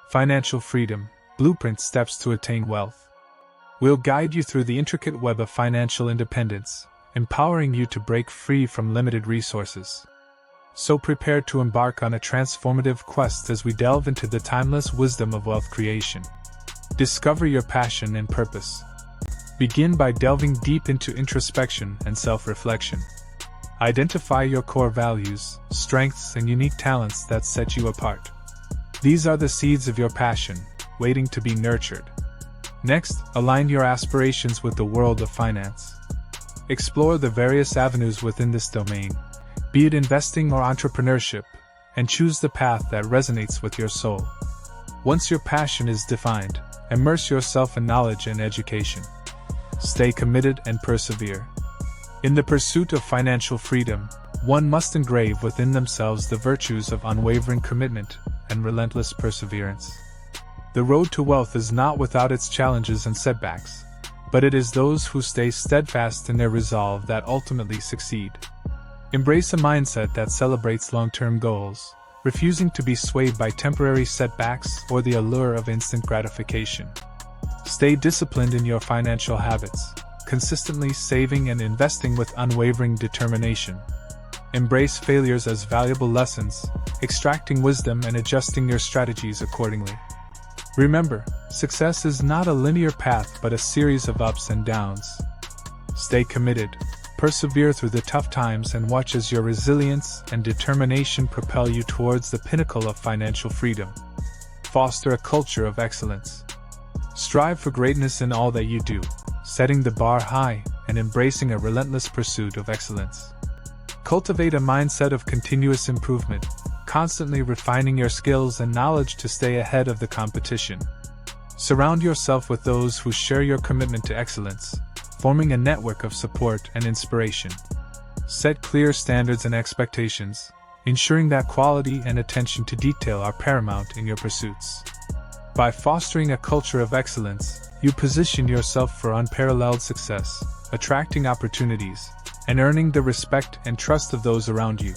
Financial Freedom, Blueprint Steps to Attain Wealth. We'll guide you through the intricate web of financial independence, empowering you to break free from limited resources. So prepare to embark on a transformative quest as we delve into the timeless wisdom of wealth creation. Discover your passion and purpose. Begin by delving deep into introspection and self-reflection. Identify your core values, strengths, and unique talents that set you apart. These are the seeds of your passion, waiting to be nurtured. Next, align your aspirations with the world of finance. Explore the various avenues within this domain, be it investing or entrepreneurship, and choose the path that resonates with your soul. Once your passion is defined, immerse yourself in knowledge and education. Stay committed and persevere. In the pursuit of financial freedom, one must engrave within themselves the virtues of unwavering commitment and relentless perseverance. The road to wealth is not without its challenges and setbacks, but it is those who stay steadfast in their resolve that ultimately succeed. Embrace a mindset that celebrates long-term goals, refusing to be swayed by temporary setbacks or the allure of instant gratification. Stay disciplined in your financial habits, consistently saving and investing with unwavering determination. Embrace failures as valuable lessons, extracting wisdom and adjusting your strategies accordingly. Remember, success is not a linear path but a series of ups and downs. Stay committed, persevere through the tough times, and watch as your resilience and determination propel you towards the pinnacle of financial freedom. Foster a culture of excellence. Strive for greatness in all that you do, setting the bar high and embracing a relentless pursuit of excellence. Cultivate a mindset of continuous improvement, constantly refining your skills and knowledge to stay ahead of the competition. Surround yourself with those who share your commitment to excellence, forming a network of support and inspiration. Set clear standards and expectations, ensuring that quality and attention to detail are paramount in your pursuits. By fostering a culture of excellence, you position yourself for unparalleled success, attracting opportunities, and earning the respect and trust of those around you.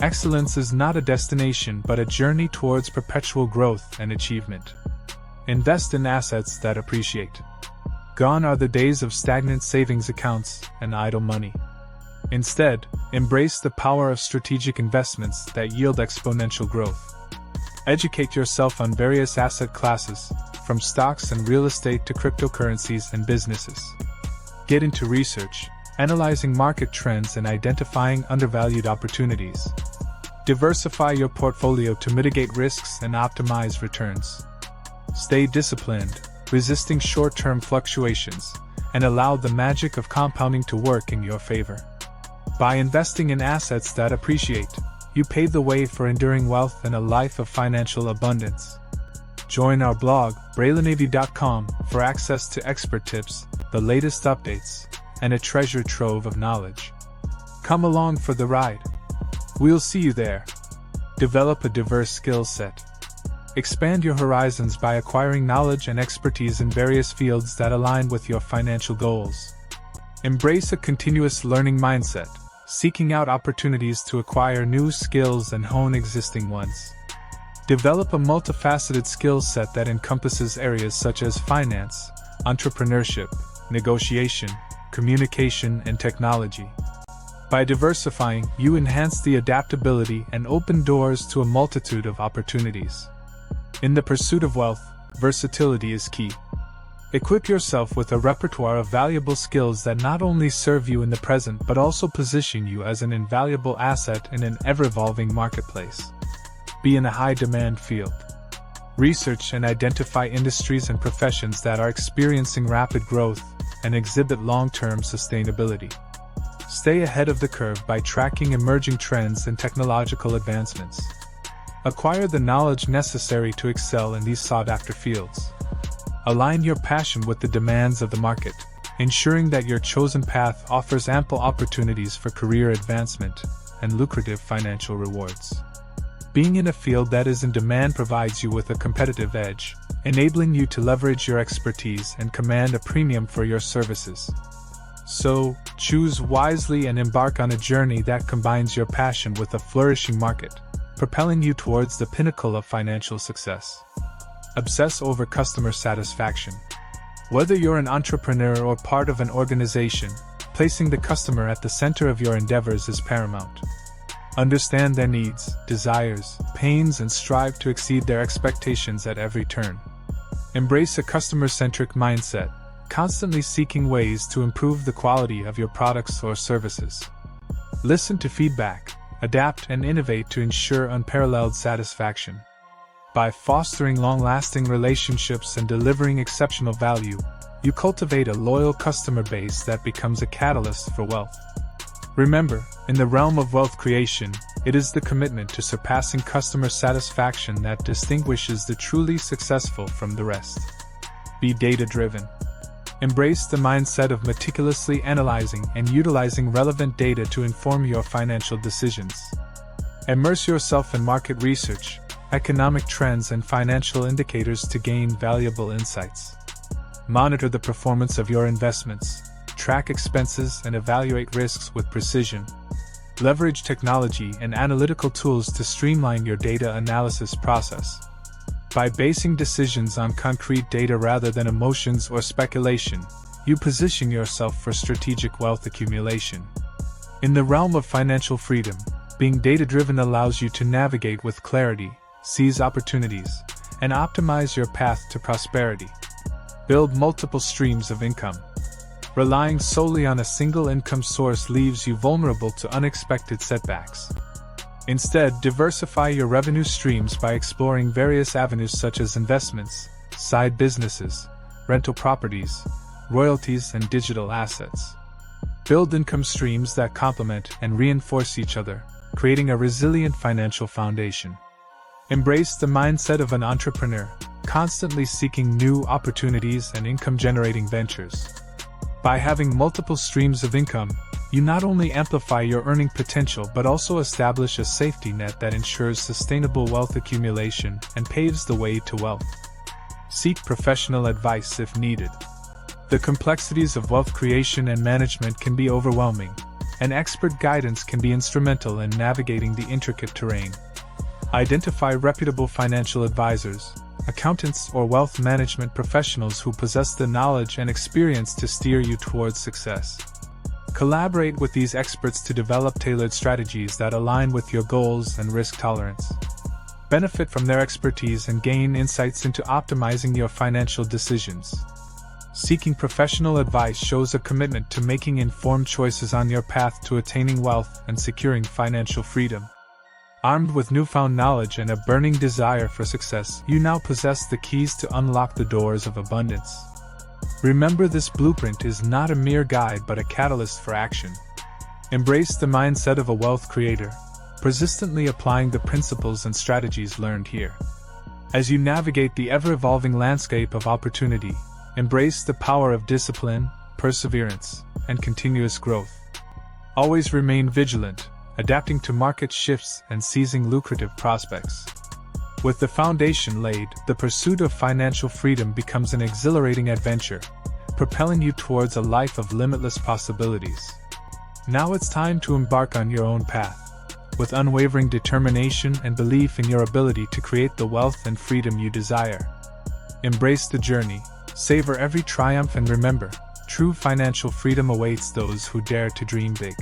Excellence is not a destination but a journey towards perpetual growth and achievement. Invest in assets that appreciate. Gone are the days of stagnant savings accounts and idle money. Instead, embrace the power of strategic investments that yield exponential growth. Educate yourself on various asset classes, from stocks and real estate to cryptocurrencies and businesses. Get into research, analyzing market trends and identifying undervalued opportunities. Diversify your portfolio to mitigate risks and optimize returns. Stay disciplined, resisting short-term fluctuations, and allow the magic of compounding to work in your favor. By investing in assets that appreciate, you pave the way for enduring wealth and a life of financial abundance. Join our blog, BraylenAV.com, for access to expert tips, the latest updates, and a treasure trove of knowledge. Come along for the ride. We'll see you there. Develop a diverse skill set. Expand your horizons by acquiring knowledge and expertise in various fields that align with your financial goals. Embrace a continuous learning mindset, seeking out opportunities to acquire new skills and hone existing ones. Develop a multifaceted skill set that encompasses areas such as finance, entrepreneurship, negotiation, communication, and technology. By diversifying, you enhance the adaptability and open doors to a multitude of opportunities. In the pursuit of wealth, versatility is key. Equip yourself with a repertoire of valuable skills that not only serve you in the present but also position you as an invaluable asset in an ever-evolving marketplace. Be in a high-demand field. Research and identify industries and professions that are experiencing rapid growth and exhibit long-term sustainability. Stay ahead of the curve by tracking emerging trends and technological advancements. Acquire the knowledge necessary to excel in these sought-after fields. Align your passion with the demands of the market, ensuring that your chosen path offers ample opportunities for career advancement and lucrative financial rewards. Being in a field that is in demand provides you with a competitive edge, enabling you to leverage your expertise and command a premium for your services. So, choose wisely and embark on a journey that combines your passion with a flourishing market, propelling you towards the pinnacle of financial success. Obsess over customer satisfaction. Whether you're an entrepreneur or part of an organization, placing the customer at the center of your endeavors is paramount. Understand their needs, desires, pains, and strive to exceed their expectations at every turn. Embrace a customer-centric mindset, constantly seeking ways to improve the quality of your products or services. Listen to feedback, adapt, and innovate to ensure unparalleled satisfaction. By fostering long-lasting relationships and delivering exceptional value, you cultivate a loyal customer base that becomes a catalyst for wealth. Remember, in the realm of wealth creation, it is the commitment to surpassing customer satisfaction that distinguishes the truly successful from the rest. Be data-driven. Embrace the mindset of meticulously analyzing and utilizing relevant data to inform your financial decisions. Immerse yourself in market research, economic trends, and financial indicators to gain valuable insights. Monitor the performance of your investments, track expenses, and evaluate risks with precision. Leverage technology and analytical tools to streamline your data analysis process. By basing decisions on concrete data rather than emotions or speculation, you position yourself for strategic wealth accumulation. In the realm of financial freedom, being data-driven allows you to navigate with clarity, seize opportunities, and optimize your path to prosperity. Build multiple streams of income. Relying solely on a single income source leaves you vulnerable to unexpected setbacks. Instead, diversify your revenue streams by exploring various avenues such as investments, side businesses, rental properties, royalties, and digital assets. Build income streams that complement and reinforce each other, creating a resilient financial foundation. Embrace the mindset of an entrepreneur, constantly seeking new opportunities and income-generating ventures. By having multiple streams of income, you not only amplify your earning potential but also establish a safety net that ensures sustainable wealth accumulation and paves the way to wealth. Seek professional advice if needed. The complexities of wealth creation and management can be overwhelming, and expert guidance can be instrumental in navigating the intricate terrain. Identify reputable financial advisors, accountants, or wealth management professionals who possess the knowledge and experience to steer you towards success. Collaborate with these experts to develop tailored strategies that align with your goals and risk tolerance. Benefit from their expertise and gain insights into optimizing your financial decisions. Seeking professional advice shows a commitment to making informed choices on your path to attaining wealth and securing financial freedom. Armed with newfound knowledge and a burning desire for success, you now possess the keys to unlock the doors of abundance. Remember, this blueprint is not a mere guide but a catalyst for action. Embrace the mindset of a wealth creator, persistently applying the principles and strategies learned here. As you navigate the ever-evolving landscape of opportunity, embrace the power of discipline, perseverance, and continuous growth. Always remain vigilant, adapting to market shifts and seizing lucrative prospects. With the foundation laid, the pursuit of financial freedom becomes an exhilarating adventure, propelling you towards a life of limitless possibilities. Now it's time to embark on your own path, with unwavering determination and belief in your ability to create the wealth and freedom you desire. Embrace the journey, savor every triumph, and remember, true financial freedom awaits those who dare to dream big.